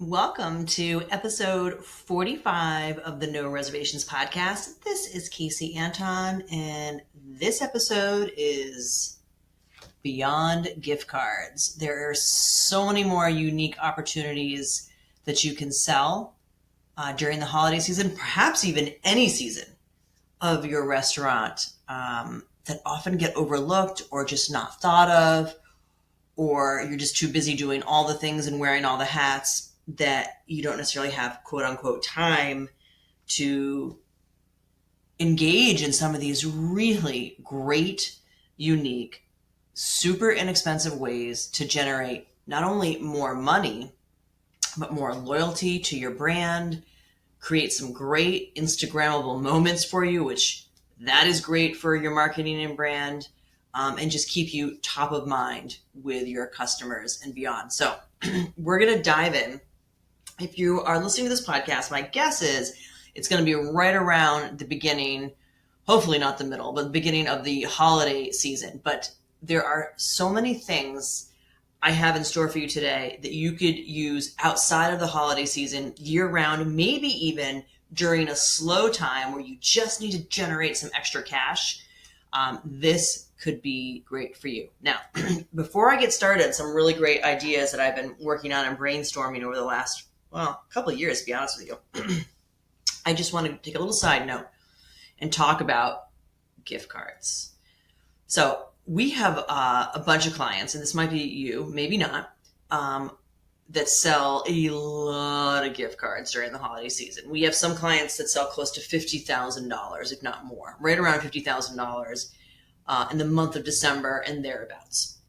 Welcome to episode 45 of the No Reservations podcast. This is Casey Anton, and this episode is beyond gift cards. There are so many more unique opportunities that you can sell during the holiday season, perhaps even any season of your restaurant that often get overlooked or just not thought of, or you're just too busy doing all the things and wearing all the hats that you don't necessarily have quote unquote time to engage in some of these really great, unique, super inexpensive ways to generate not only more money, but more loyalty to your brand, create some great Instagrammable moments for you, which that is great for your marketing and brand, and just keep you top of mind with your customers and beyond. So we're going to dive in. If you are listening to this podcast, my guess is it's going to be right around the beginning, hopefully not the middle, but the beginning of the holiday season. But there are so many things I have in store for you today that you could use outside of the holiday season, year round, maybe even during a slow time where you just need to generate some extra cash. This could be great for you. Now, before I get started, some really great ideas that I've been working on and brainstorming over the last a couple of years, to be honest with you. I just want to take a little side note and talk about gift cards. So we have a bunch of clients, and this might be you, maybe not, that sell a lot of gift cards during the holiday season. We have some clients that sell close to $50,000, if not more, right around $50,000 in the month of December and thereabouts.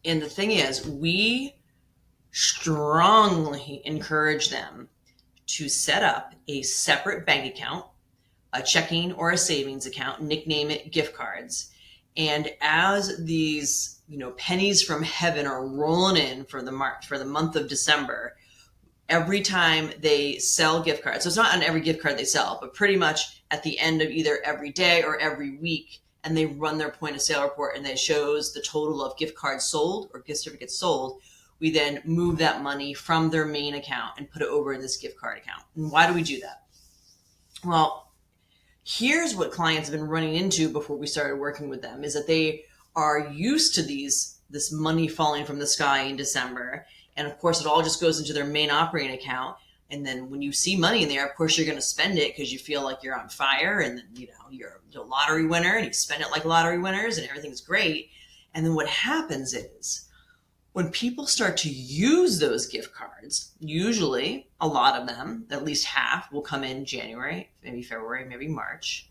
And the thing is, we strongly encourage them to set up a separate bank account, a checking or a savings account, nickname it gift cards. And as these, pennies from heaven are rolling in for the month of December, every time they sell gift cards, so it's not on every gift card they sell, but pretty much at the end of either every day or every week, and they run their point of sale report and they shows the total of gift cards sold or gift certificates sold, we then move that money from their main account and put it over in this gift card account. And why do we do that? Well, here's what clients have been running into before we started working with them, is that they are used to this money falling from the sky in December. And of course, it all just goes into their main operating account. And then when you see money in there, of course, you're going to spend it because you feel like you're on fire. And then, you're a lottery winner and you spend it like lottery winners and everything's great. And then what happens is, when people start to use those gift cards, usually a lot of them, at least half, will come in January, maybe February, maybe March,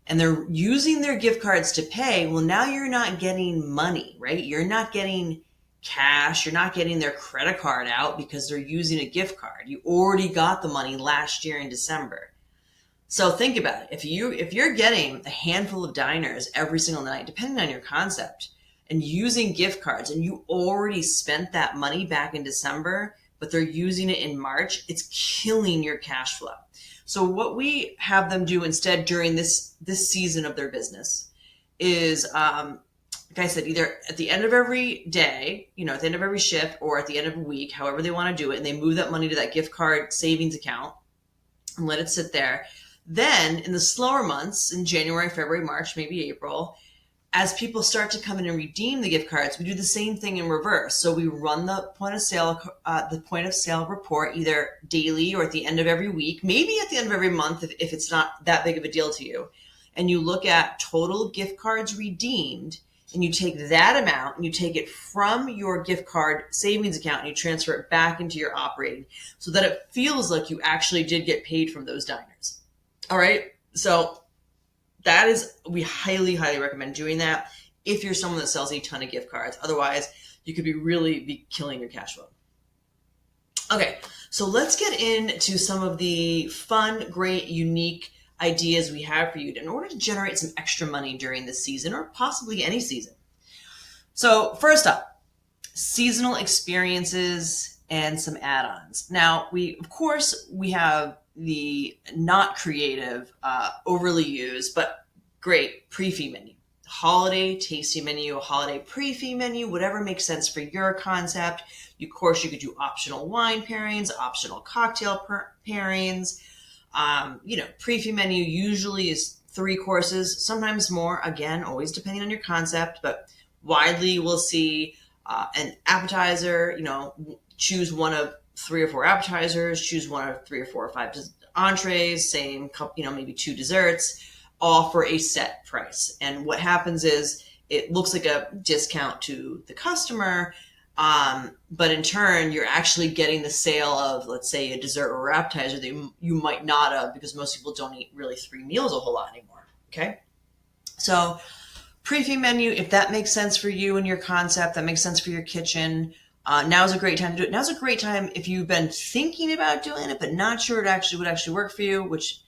and they're using their gift cards to pay. Well, now you're not getting money, right? You're not getting cash. You're not getting their credit card out because they're using a gift card. You already got the money last year in December. So think about it. If you're getting a handful of diners every single night, depending on your concept, and using gift cards, and you already spent that money back in December, but they're using it in March, it's killing your cash flow. So what we have them do instead during this season of their business is, like I said, either at the end of every day, at the end of every shift, or at the end of a week, however they want to do it, and they move that money to that gift card savings account and let it sit there. Then in the slower months, in January, February, March, maybe April, as people start to come in and redeem the gift cards, we do the same thing in reverse. So we run the point of sale report either daily or at the end of every week, maybe at the end of every month if it's not that big of a deal to you. And you look at total gift cards redeemed, and you take that amount and you take it from your gift card savings account and you transfer it back into your operating so that it feels like you actually did get paid from those diners. All right. So we highly, highly recommend doing that if you're someone that sells a ton of gift cards. Otherwise, you could be killing your cash flow. Okay, so let's get into some of the fun, great, unique ideas we have for you in order to generate some extra money during this season or possibly any season. So first up, seasonal experiences and some add-ons. Now, we have the not creative, overly used, but great pre-fee menu. holiday tasty menu, a holiday pre-fee menu, whatever makes sense for your concept. Of course, you could do optional wine pairings, optional cocktail pairings. Pre-fee menu usually is 3 courses, sometimes more, again, always depending on your concept, but widely we'll see an appetizer, choose one of 3 or 4 appetizers, choose one of 3 or 4 or 5 entrees, same, maybe 2 desserts, all for a set price. And what happens is it looks like a discount to the customer, but in turn, you're actually getting the sale of, let's say, a dessert or appetizer that you might not have, because most people don't eat really 3 meals a whole lot anymore. Okay. So pre-fee menu, if that makes sense for you and your concept, that makes sense for your kitchen. Now's a great time to do it. Now's a great time if you've been thinking about doing it, but not sure it would actually work for you, which,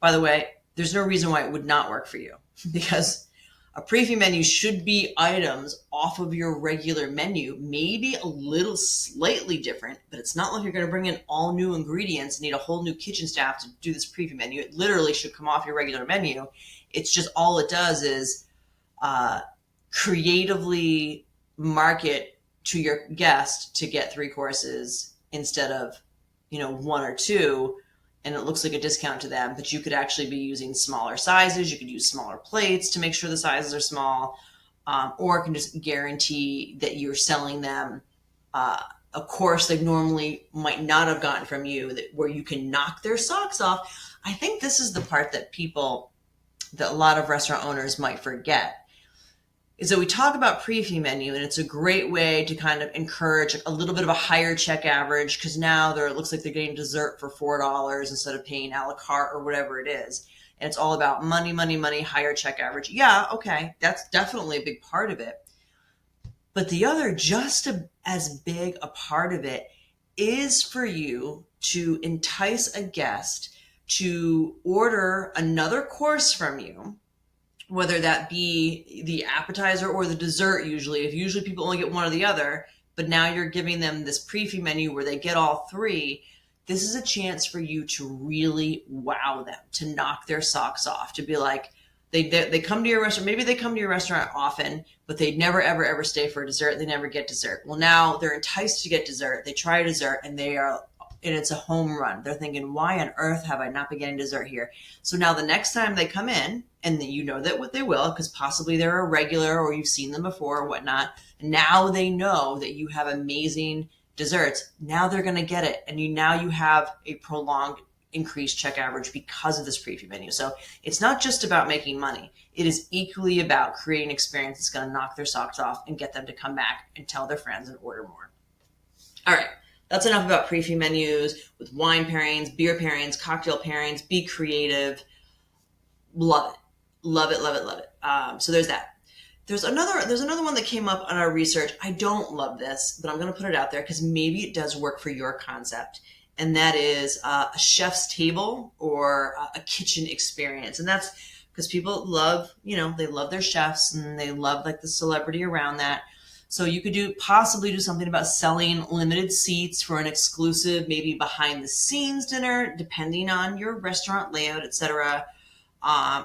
by the way, there's no reason why it would not work for you, because a pre-fee menu should be items off of your regular menu, maybe a little slightly different, but it's not like you're going to bring in all new ingredients and need a whole new kitchen staff to do this pre-fee menu. It literally should come off your regular menu. It's just all it does is creatively market to your guest to get 3 courses instead of 1 or 2, and it looks like a discount to them, but you could actually be using smaller sizes. You could use smaller plates to make sure the sizes are small, or it can just guarantee that you're selling them a course they normally might not have gotten from you, where you can knock their socks off. I think this is the part that a lot of restaurant owners might forget, is that we talk about pre-fee menu, and it's a great way to kind of encourage a little bit of a higher check average, because now it looks like they're getting dessert for $4 instead of paying a la carte or whatever it is. And it's all about money, money, money, higher check average. Yeah, okay, that's definitely a big part of it. But the other, just as big a part of it, is for you to entice a guest to order another course from you, whether that be the appetizer or the dessert. Usually people only get one or the other, but now you're giving them this pre-fee menu where they get all 3. This is a chance for you to really wow them, to knock their socks off, to be like, they come to your restaurant. Maybe they come to your restaurant often, but they never, ever, ever stay for a dessert. They never get dessert. Well, now they're enticed to get dessert. They try dessert, and it's a home run. They're thinking, why on earth have I not been getting dessert here? So now the next time they come in, and that what they will, because possibly they're a regular or you've seen them before or whatnot, now they know that you have amazing desserts. Now they're going to get it. And now you have a prolonged increased check average because of this pre-fee menu. So it's not just about making money. It is equally about creating an experience that's going to knock their socks off and get them to come back and tell their friends and order more. All right. That's enough about pre-fee menus with wine pairings, beer pairings, cocktail pairings. Be creative. Love it. Love it, love it, love it. So there's that. There's another one that came up on our research. I don't love this, but I'm going to put it out there because maybe it does work for your concept. And that is a chef's table or a kitchen experience. And that's because people love, they love their chefs and they love like the celebrity around that. So you could possibly do something about selling limited seats for an exclusive, maybe behind the scenes dinner, depending on your restaurant layout, etc.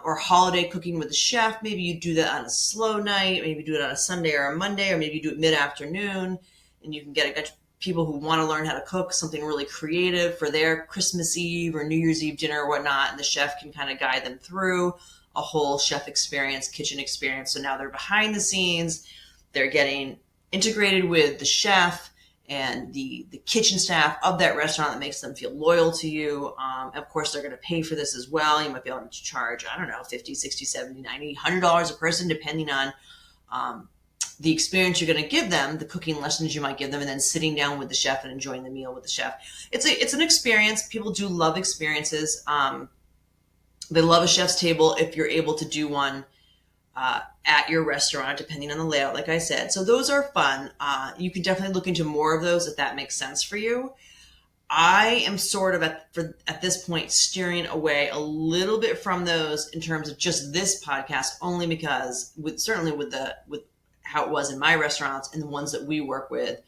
Or holiday cooking with the chef. Maybe you do that on a slow night. Maybe do it on a Sunday or a Monday, or maybe you do it mid-afternoon, and you can get a people who want to learn how to cook something really creative for their Christmas Eve or New Year's Eve dinner or whatnot, and the chef can kind of guide them through a whole chef experience, kitchen experience. So now they're behind the scenes. They're getting integrated with the chef and the kitchen staff of that restaurant that makes them feel loyal to you. Of course, they're going to pay for this as well. You might be able to charge, I don't know, $50, $60, $70, $90, $100 a person, depending on the experience you're going to give them, the cooking lessons you might give them, and then sitting down with the chef and enjoying the meal with the chef. It's an experience. People do love experiences. They love a chef's table if you're able to do one at your restaurant, depending on the layout, like I said. So those are fun. You can definitely look into more of those if that makes sense for you. I am sort of at this point steering away a little bit from those in terms of just this podcast, only because certainly with how it was in my restaurants and the ones that we work with,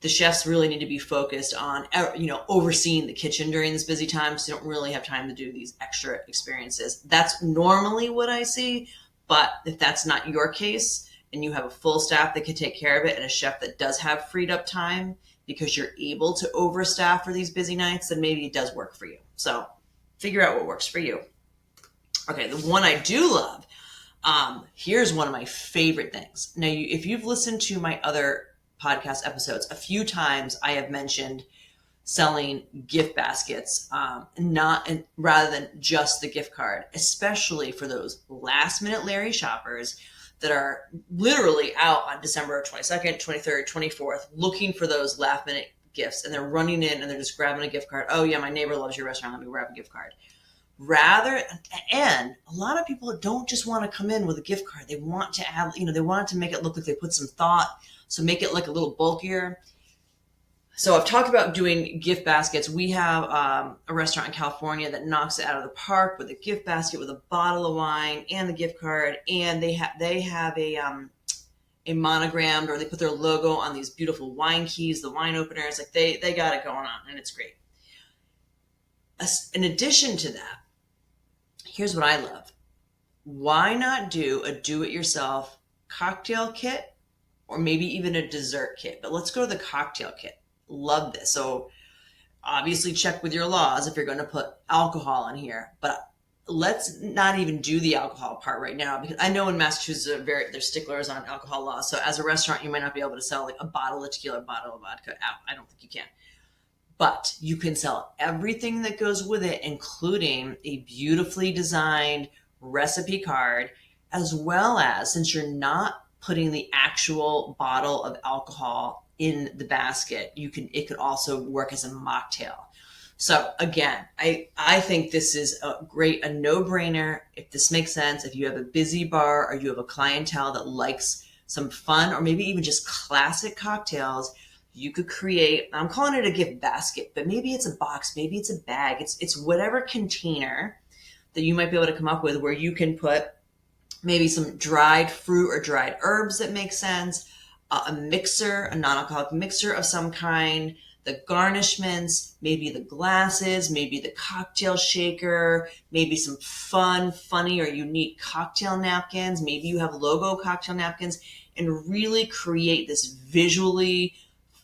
the chefs really need to be focused on, overseeing the kitchen during this busy time. So they don't really have time to do these extra experiences. That's normally what I see, But if that's not your case and you have a full staff that can take care of it and a chef that does have freed up time because you're able to overstaff for these busy nights, then maybe it does work for you. So figure out what works for you. Okay, the one I do love, here's one of my favorite things. Now, if you've listened to my other podcast episodes, a few times I have mentioned selling gift baskets, rather than just the gift card, especially for those last minute Larry shoppers that are literally out on December 22nd, 23rd, 24th, looking for those last minute gifts. And they're running in and they're just grabbing a gift card. Oh yeah, my neighbor loves your restaurant. Let me grab a gift card. And a lot of people don't just want to come in with a gift card. They want to add, they want to make it look like they put some thought. So make it like a little bulkier. So I've talked about doing gift baskets. We have a restaurant in California that knocks it out of the park with a gift basket with a bottle of wine and the gift card. And they have a monogrammed, or they put their logo on these beautiful wine keys, the wine openers. Like they got it going on, and it's great. In addition to that, here's what I love. Why not do a do-it-yourself cocktail kit, or maybe even a dessert kit? But let's go to the cocktail kit. Love this. So obviously check with your laws if you're going to put alcohol in here, but let's not even do the alcohol part right now, because I know in Massachusetts they're sticklers on alcohol laws. So as a restaurant, you might not be able to sell like a bottle of tequila, a bottle of vodka out. I don't think you can. But you can sell everything that goes with it, including a beautifully designed recipe card, as well as, since you're not putting the actual bottle of alcohol in the basket, it could also work as a mocktail. So again, I think this is a no-brainer. If this makes sense, if you have a busy bar or you have a clientele that likes some fun or maybe even just classic cocktails, you could create, I'm calling it a gift basket, but maybe it's a box, maybe it's a bag. It's whatever container that you might be able to come up with where you can put maybe some dried fruit or dried herbs that make sense, a mixer, a non-alcoholic mixer of some kind, the garnishments, maybe the glasses, maybe the cocktail shaker, maybe some funny or unique cocktail napkins. Maybe you have logo cocktail napkins, and really create this visually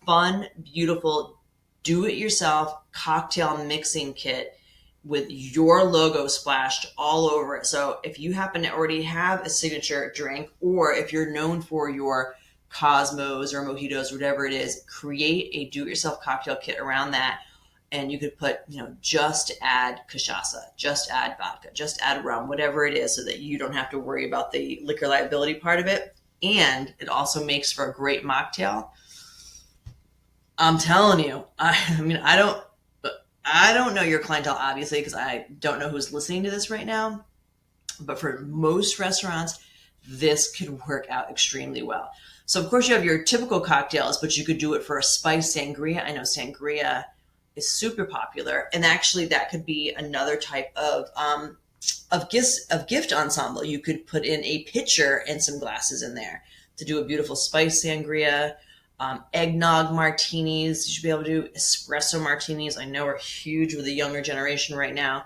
fun, beautiful, do-it-yourself cocktail mixing kit with your logo splashed all over it. So if you happen to already have a signature drink, or if you're known for your Cosmos or mojitos, whatever it is, create a do-it-yourself cocktail kit around that. And you could put, just add cachaça, just add vodka, just add rum, whatever it is, so that you don't have to worry about the liquor liability part of it. And it also makes for a great mocktail. I'm telling you, I don't know your clientele, obviously, because I don't know who's listening to this right now. But for most restaurants, this could work out extremely well. So, of course, you have your typical cocktails, but you could do it for a spiced sangria. I know sangria is super popular. And actually, that could be another type of gift ensemble. You could put in a pitcher and some glasses in there to do a beautiful spiced sangria. Eggnog martinis, you should be able to do espresso martinis. I know we're huge with the younger generation right now.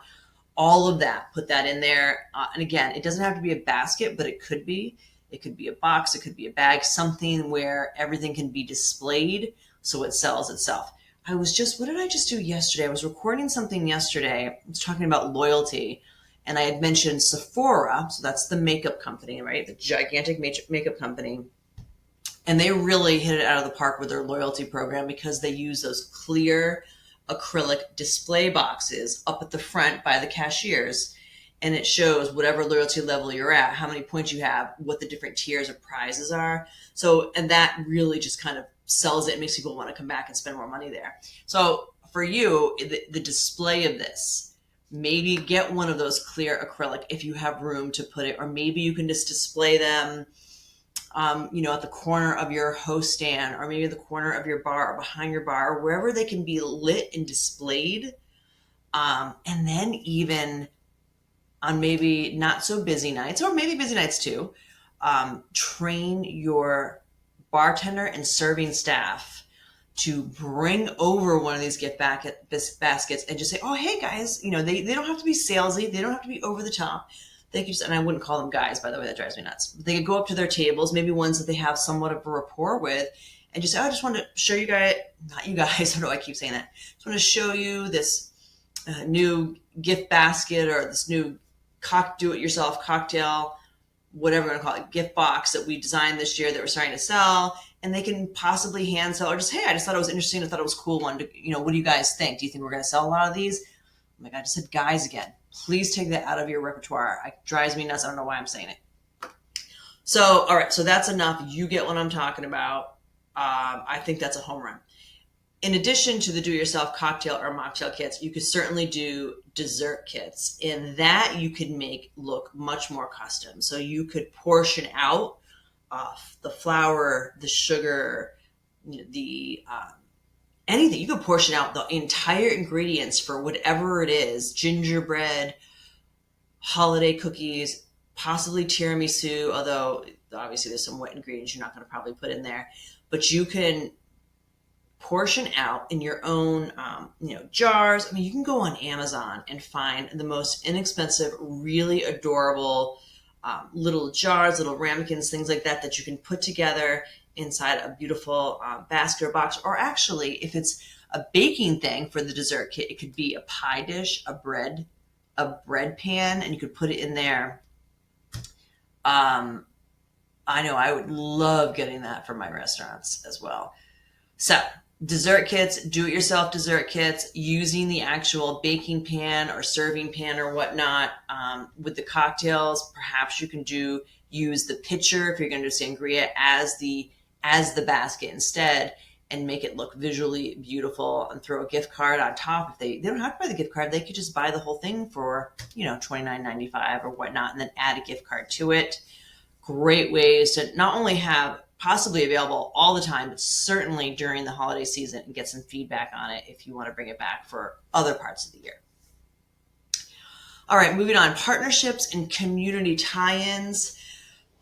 All of that, put that in there. And again, it doesn't have to be a basket, but it could be. It could be a box, it could be a bag, something where everything can be displayed so it sells itself. What did I just do yesterday? I was recording something yesterday. I was talking about loyalty, and I had mentioned Sephora. So that's the makeup company, right? The gigantic makeup company. And they really hit it out of the park with their loyalty program, because they use those clear acrylic display boxes up at the front by the cashiers. And it shows whatever loyalty level you're at, how many points you have, what the different tiers of prizes are. So, and that really just kind of sells it and makes people want to come back and spend more money there. So for you, the display of this, maybe get one of those clear acrylic if you have room to put it, or maybe you can just display them at the corner of your host stand, or maybe the corner of your bar, or behind your bar, wherever they can be lit and displayed. And then even on maybe not so busy nights, or maybe busy nights too, train your bartender and serving staff to bring over one of these gift baskets and just say, oh, hey guys, they don't have to be salesy. They don't have to be over the top. they could just, and I wouldn't call them guys, by the way, that drives me nuts. They could go up to their tables, maybe ones that they have somewhat of a rapport with, and just, oh, I just want to show you guys, not you guys, I don't know why I keep saying that. Just want to show you this new gift basket or this new do-it-yourself cocktail, whatever you want to call it, gift box that we designed this year that we're starting to sell. And they can possibly hand sell, or just, hey, I just thought it was interesting. I thought it was cool. What do you guys think? Do you think we're going to sell a lot of these? Oh my God, I just said guys again. Please take that out of your repertoire. It drives me nuts. I don't know why I'm saying it. So, all right. So that's enough. You get what I'm talking about. I think that's a home run. In addition to the do-it-yourself cocktail or mocktail kits, you could certainly do dessert kits. In that, you could make look much more custom. So you could portion out the flour, the sugar, the anything. You could portion out the entire ingredients for whatever it is: gingerbread, holiday cookies, possibly tiramisu. Although obviously there's some wet ingredients you're not going to probably put in there, but you can portion out in your own, jars. I mean, you can go on Amazon and find the most inexpensive, really adorable little jars, little ramekins, things like that you can put together inside a beautiful basket or box. Or actually, if it's a baking thing for the dessert kit, it could be a pie dish, a bread pan, and you could put it in there. I know I would love getting that for my restaurants as well. So dessert kits, do-it-yourself dessert kits, using the actual baking pan or serving pan or whatnot. With the cocktails, perhaps you can use the pitcher if you're going to do sangria as the basket instead, and make it look visually beautiful, and throw a gift card on top. If they don't have to buy the gift card, they could just buy the whole thing for $29.95 or whatnot, and then add a gift card to it. Great ways to not only have possibly available all the time, but certainly during the holiday season, and get some feedback on it if you want to bring it back for other parts of the year. All right, moving on. Partnerships and community tie-ins.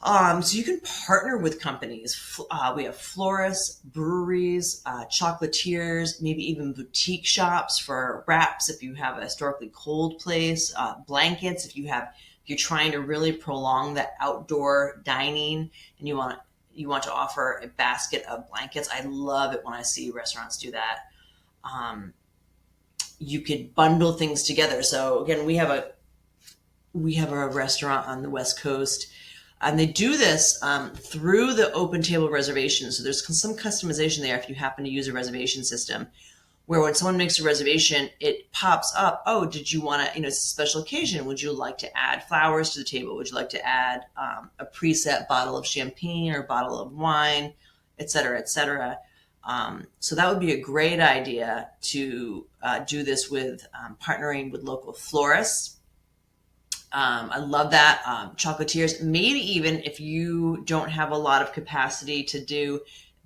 So you can partner with companies. We have florists, breweries, chocolatiers, maybe even boutique shops for wraps if you have a historically cold place, blankets if you're trying to really prolong the outdoor dining and you want to offer a basket of blankets. I love it when I see restaurants do that. You could bundle things together. So again, we have a restaurant on the West Coast, and they do this through the open table reservations. So there's some customization there if you happen to use a reservation system, where when someone makes a reservation, it pops up, oh, did you want to, it's a special occasion. Would you like to add flowers to the table? Would you like to add a preset bottle of champagne or bottle of wine, et cetera, et cetera. So that would be a great idea to do this with partnering with local florists. I love that. Chocolatiers, maybe even if you don't have a lot of capacity to do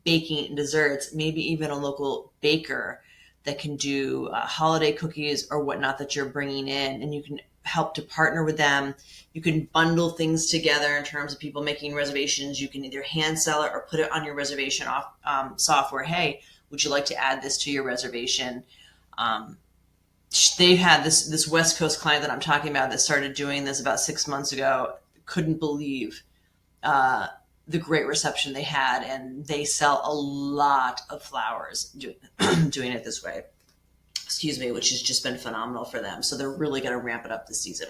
baking and desserts, maybe even a local baker that can do holiday cookies or whatnot that you're bringing in, and you can help to partner with them. You can bundle things together in terms of people making reservations. You can either hand sell it or put it on your reservation software. Hey, would you like to add this to your reservation? They've had this West Coast client that I'm talking about that started doing this about 6 months ago. Couldn't believe the great reception they had, and they sell a lot of flowers doing it this way. Excuse me, which has just been phenomenal for them. So they're really going to ramp it up this season.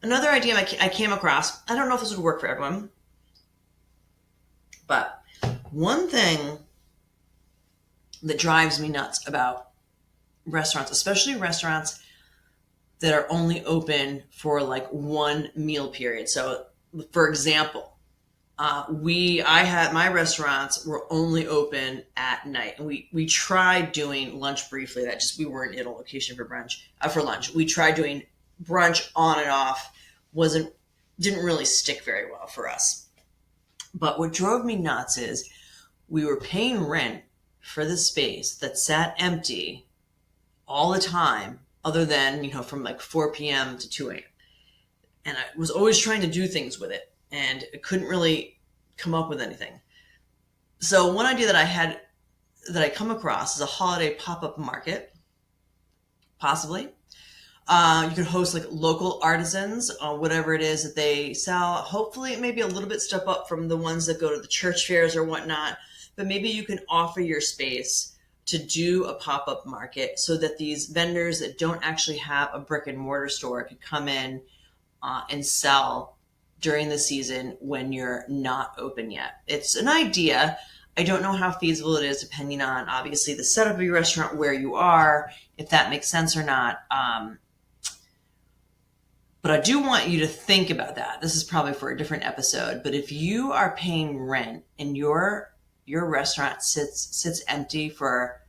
Another idea I came across, I don't know if this would work for everyone, but one thing that drives me nuts about restaurants, especially restaurants that are only open for like one meal period. So for example, my restaurants were only open at night, and we tried doing lunch briefly. We weren't in a location for lunch. We tried doing brunch on and off. Didn't really stick very well for us. But what drove me nuts is we were paying rent for the space that sat empty all the time, other than, from like 4 p.m. to 2 a.m. And I was always trying to do things with it, and I couldn't really come up with anything. So one idea that I come across is a holiday pop-up market, possibly. You can host like local artisans on whatever it is that they sell. Hopefully, it may be a little bit step up from the ones that go to the church fairs or whatnot, but maybe you can offer your space to do a pop up market so that these vendors that don't actually have a brick and mortar store could come in and sell during the season when you're not open yet. It's an idea. I don't know how feasible it is depending on obviously the setup of your restaurant, where you are, if that makes sense or not. But I do want you to think about that. This is probably for a different episode. But if you are paying rent and your restaurant sits empty for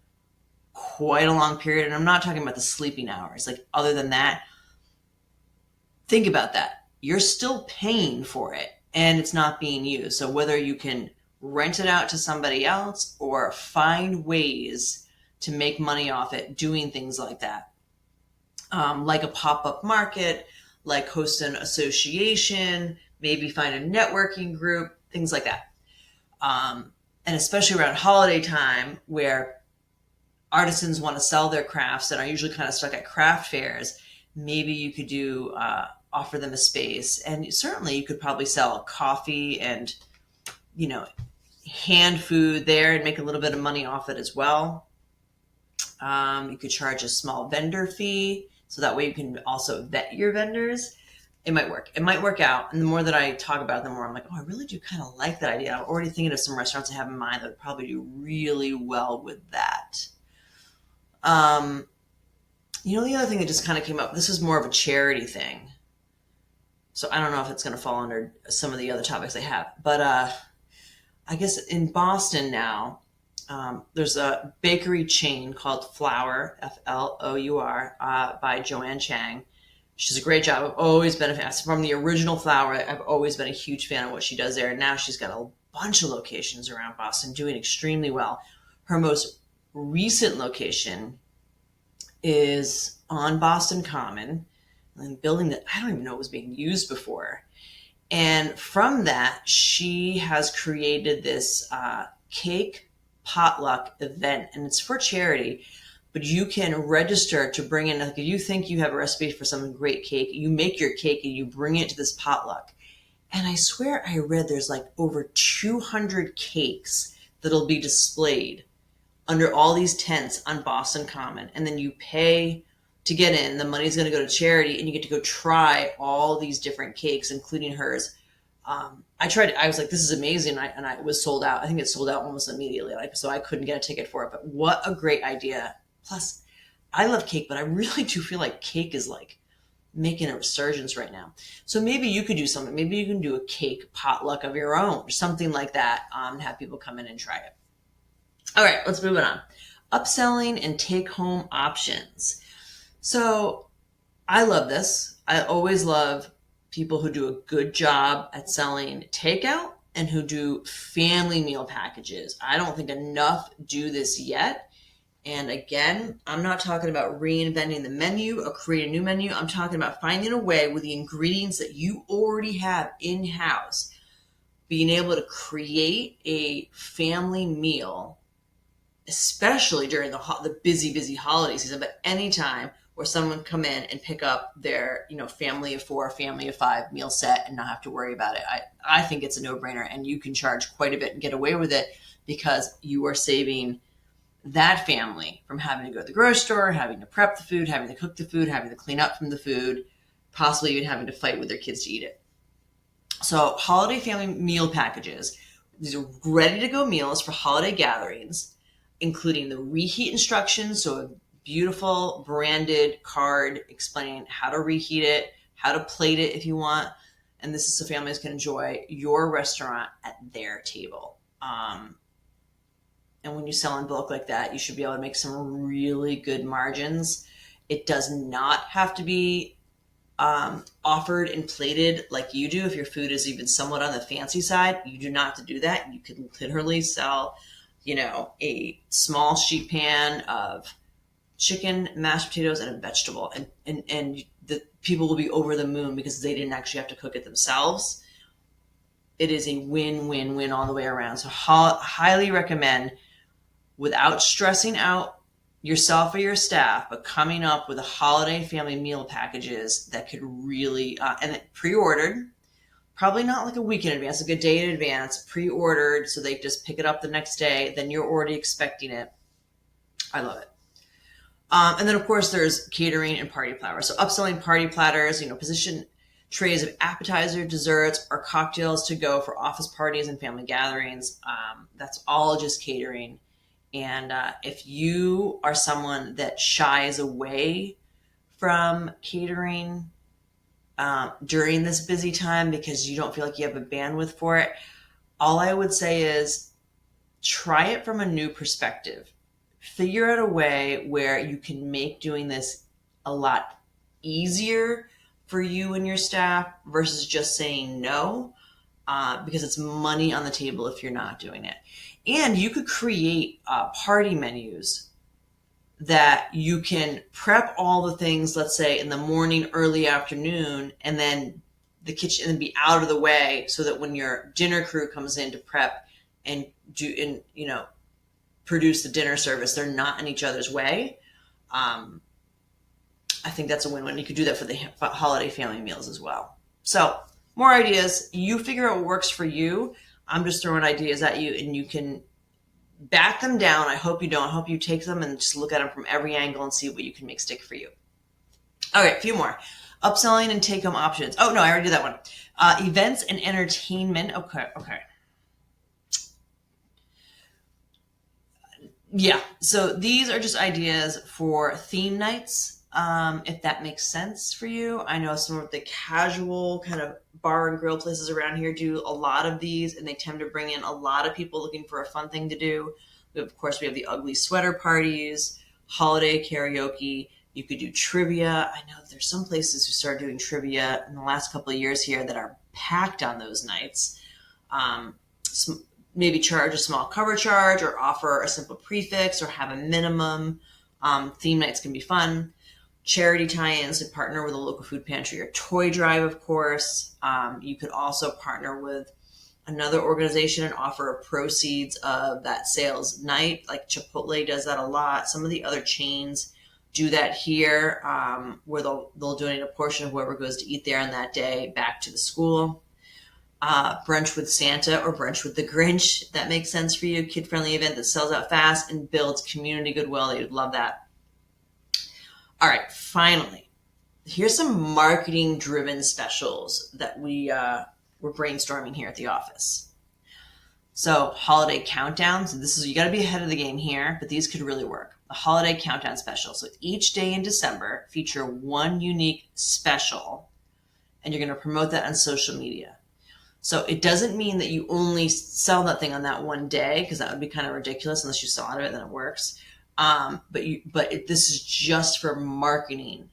quite a long period, and I'm not talking about the sleeping hours, like other than that, think about that. You're still paying for it and it's not being used. So whether you can rent it out to somebody else or find ways to make money off it, doing things like that, like a pop-up market, like host an association, maybe find a networking group, things like that. And especially around holiday time where artisans want to sell their crafts and are usually kind of stuck at craft fairs, maybe you could do offer them a space. And certainly you could probably sell coffee and, hand food there and make a little bit of money off it as well. You could charge a small vendor fee, so that way you can also vet your vendors. It might work. It might work out. And the more that I talk about it, the more I'm like, oh, I really do kind of like that idea. I'm already thinking of some restaurants I have in mind that would probably do really well with that. The other thing that just kind of came up, this is more of a charity thing. So I don't know if it's going to fall under some of the other topics I have. But I guess in Boston now, there's a bakery chain called Flour, Flour, by Joanne Chang. She's a great job. I've always been a fan. From the original Flour, I've always been a huge fan of what she does there. And now she's got a bunch of locations around Boston doing extremely well. Her most recent location is on Boston Common, a building that I don't even know was being used before. And from that, she has created this cake potluck event, and it's for charity. But you can register to bring in, like if you think you have a recipe for some great cake, you make your cake and you bring it to this potluck. And I swear I read there's like over 200 cakes that'll be displayed under all these tents on Boston Common. And then you pay to get in. The money's going to go to charity, and you get to go try all these different cakes, including hers. I tried it. I was like, this is amazing. And I was sold out. I think it sold out almost immediately. So I couldn't get a ticket for it, but what a great idea. Plus, I love cake, but I really do feel like cake is like making a resurgence right now. So maybe you could do something. Maybe you can do a cake potluck of your own or something like that, and have people come in and try it. All right, let's move it on. Upselling and take-home options. So I love this. I always love people who do a good job at selling takeout and who do family meal packages. I don't think enough do this yet. And again, I'm not talking about reinventing the menu or creating a new menu. I'm talking about finding a way with the ingredients that you already have in-house, being able to create a family meal, especially during the busy holiday season, but anytime where someone come in and pick up their, family of 4, family of 5 meal set and not have to worry about it. I think it's a no-brainer, and you can charge quite a bit and get away with it because you are saving that family from having to go to the grocery store, having to prep the food, having to cook the food, having to clean up from the food, possibly even having to fight with their kids to eat it. So holiday family meal packages, these are ready-to-go meals for holiday gatherings, including the reheat instructions, so a beautiful branded card explaining how to reheat it, how to plate it if you want, and this is so families can enjoy your restaurant at their table. And when you sell in bulk like that, you should be able to make some really good margins. It does not have to be offered and plated like you do. If your food is even somewhat on the fancy side, you do not have to do that. You can literally sell, a small sheet pan of chicken, mashed potatoes, and a vegetable. And the people will be over the moon because they didn't actually have to cook it themselves. It is a win-win-win all the way around. So highly recommend, without stressing out yourself or your staff, but coming up with a holiday family meal packages that could really, and pre-ordered, probably not like a week in advance, like a day in advance, pre-ordered, so they just pick it up the next day, then you're already expecting it. I love it. And then, of course, there's catering and party platters. So upselling party platters, position trays of appetizer, desserts, or cocktails to go for office parties and family gatherings. That's all just catering. And if you are someone that shies away from catering during this busy time because you don't feel like you have a bandwidth for it, all I would say is try it from a new perspective. Figure out a way where you can make doing this a lot easier for you and your staff versus just saying no, because it's money on the table if you're not doing it. And you could create party menus that you can prep all the things, let's say in the morning, early afternoon, and then the kitchen and be out of the way so that when your dinner crew comes in to prep and produce the dinner service, they're not in each other's way. I think that's a win-win. You could do that for the holiday family meals as well. So more ideas. You figure out what works for you. I'm just throwing ideas at you, and you can back them down. I hope you don't. I hope you take them and just look at them from every angle and see what you can make stick for you. All right, a few more. Upselling and take-home options. Oh, no, I already did that one. Events and entertainment. Okay. Yeah, so these are just ideas for theme nights, if that makes sense for you. I know some of the casual kind of bar and grill places around here do a lot of these, and they tend to bring in a lot of people looking for a fun thing to do. Of course, we have the ugly sweater parties, holiday karaoke. You could do trivia. I know there's some places who started doing trivia in the last couple of years here that are packed on those nights. Maybe charge a small cover charge or offer a simple prefix or have a minimum. Theme nights can be fun. Charity tie-ins to partner with a local food pantry or toy drive, of course. You could also partner with another organization and offer proceeds of that sales night. Like Chipotle does that a lot. Some of the other chains do that here, where they'll donate a portion of whoever goes to eat there on that day back to the school. Brunch with Santa or Brunch with the Grinch. That makes sense for you. Kid-friendly event that sells out fast and builds community goodwill. They would love that. All right, finally, here's some marketing-driven specials that we're brainstorming here at the office. So holiday countdowns. You got to be ahead of the game here, but these could really work. The holiday countdown special. So each day in December, feature one unique special, and you're going to promote that on social media. So it doesn't mean that you only sell that thing on that one day, because that would be kind of ridiculous unless you sell out of it, then it works. This is just for marketing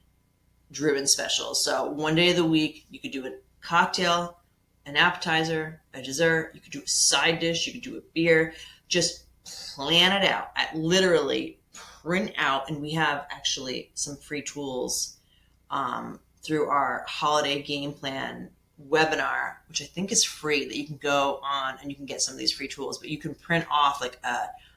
driven specials. So one day of the week, you could do a cocktail, an appetizer, a dessert. You could do a side dish. You could do a beer. Just plan it out. Literally print out. And we have actually some free tools through our holiday game plan webinar, which I think is free, that you can go on and you can get some of these free tools, but you can print off like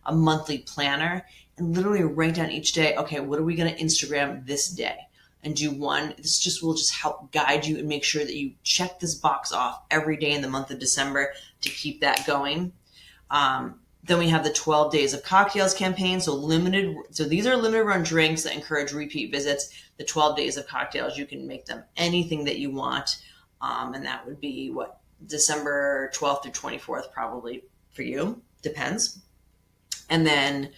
a monthly planner and literally write down each day, okay, what are we going to Instagram this day? And do one. This will just help guide you and make sure that you check this box off every day in the month of December to keep that going. Then we have the 12 Days of Cocktails campaign. So these are limited run drinks that encourage repeat visits. The 12 Days of Cocktails, you can make them anything that you want. And that would be December 12th through 24th, probably for you. Depends. And then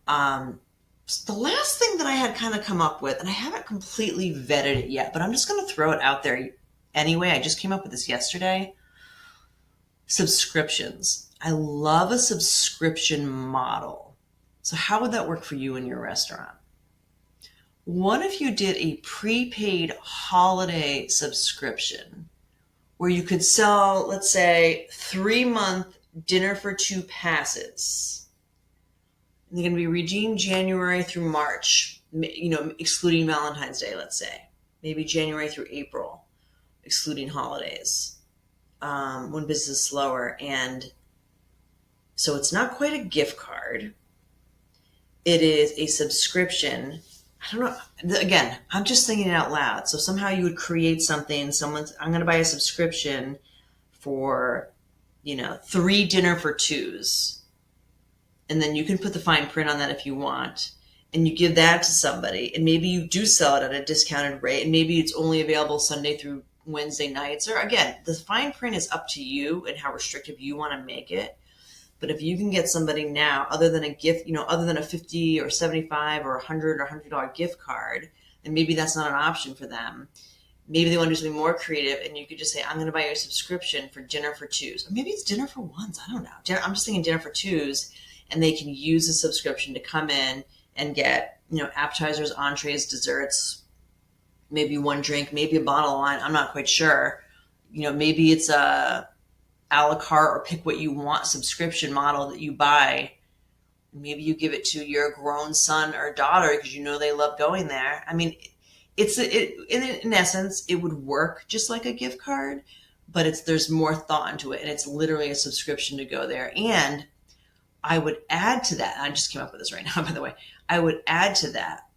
the last thing that I had kind of come up with, and I haven't completely vetted it yet, but I'm just going to throw it out there anyway. I just came up with this yesterday. Subscriptions. I love a subscription model. So how would that work for you in your restaurant? What if you did a prepaid holiday subscription where you could sell, let's say, 3-month dinner for 2 passes? And they're going to be redeemed January through March, excluding Valentine's Day, let's say. Maybe January through April, excluding holidays, when business is slower. And so it's not quite a gift card. It is a subscription. I don't know. Again, I'm just thinking it out loud. So somehow you would create something. I'm going to buy a subscription for, 3 dinner for twos. And then you can put the fine print on that if you want. And you give that to somebody. And maybe you do sell it at a discounted rate. And maybe it's only available Sunday through Wednesday nights. Or again, the fine print is up to you and how restrictive you want to make it. But if you can get somebody now, other than a gift, other than a 50 or 75 or 100 or $100 gift card, and maybe that's not an option for them. Maybe they want to do something more creative, and you could just say, I'm going to buy you a subscription for dinner for twos. Or maybe it's dinner for ones. I don't know. I'm just thinking dinner for twos, and they can use the subscription to come in and get, appetizers, entrees, desserts, maybe one drink, maybe a bottle of wine. I'm not quite sure. Maybe it's a la carte or pick what you want subscription model that you buy. Maybe you give it to your grown son or daughter because they love going there. I mean, in essence, it would work just like a gift card, but there's more thought into it, and it's literally a subscription to go there. And I would add to that, I just came up with this right now, by the way, I would add to that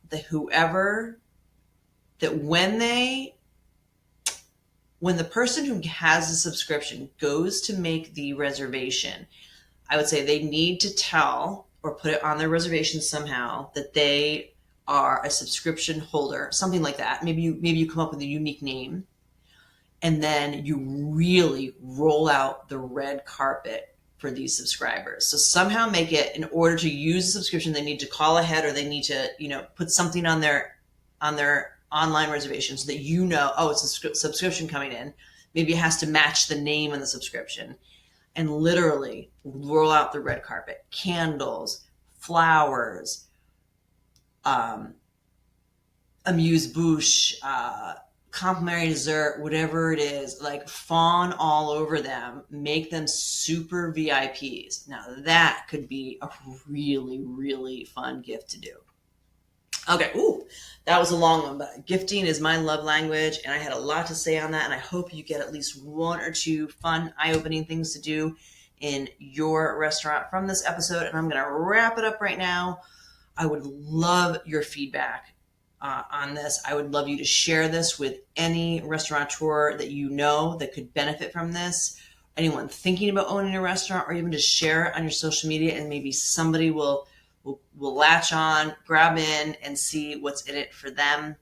when the person who has the subscription goes to make the reservation, I would say they need to tell or put it on their reservation somehow that they are a subscription holder, something like that. Maybe you come up with a unique name, and then you really roll out the red carpet for these subscribers. So somehow make it, in order to use the subscription, they need to call ahead, or they need to, put something on their online reservation so that oh, it's a subscription coming in. Maybe it has to match the name of the subscription, and literally roll out the red carpet, candles, flowers, amuse-bouche, complimentary dessert, whatever it is, like fawn all over them, make them super VIPs. Now that could be a really, really fun gift to do. Okay, that was a long one, but gifting is my love language, and I had a lot to say on that, and I hope you get at least one or two fun, eye-opening things to do in your restaurant from this episode, and I'm going to wrap it up right now. I would love your feedback on this. I would love you to share this with any restaurateur that that could benefit from this, anyone thinking about owning a restaurant, or even just share it on your social media, and maybe somebody will latch on, grab in, and see what's in it for them.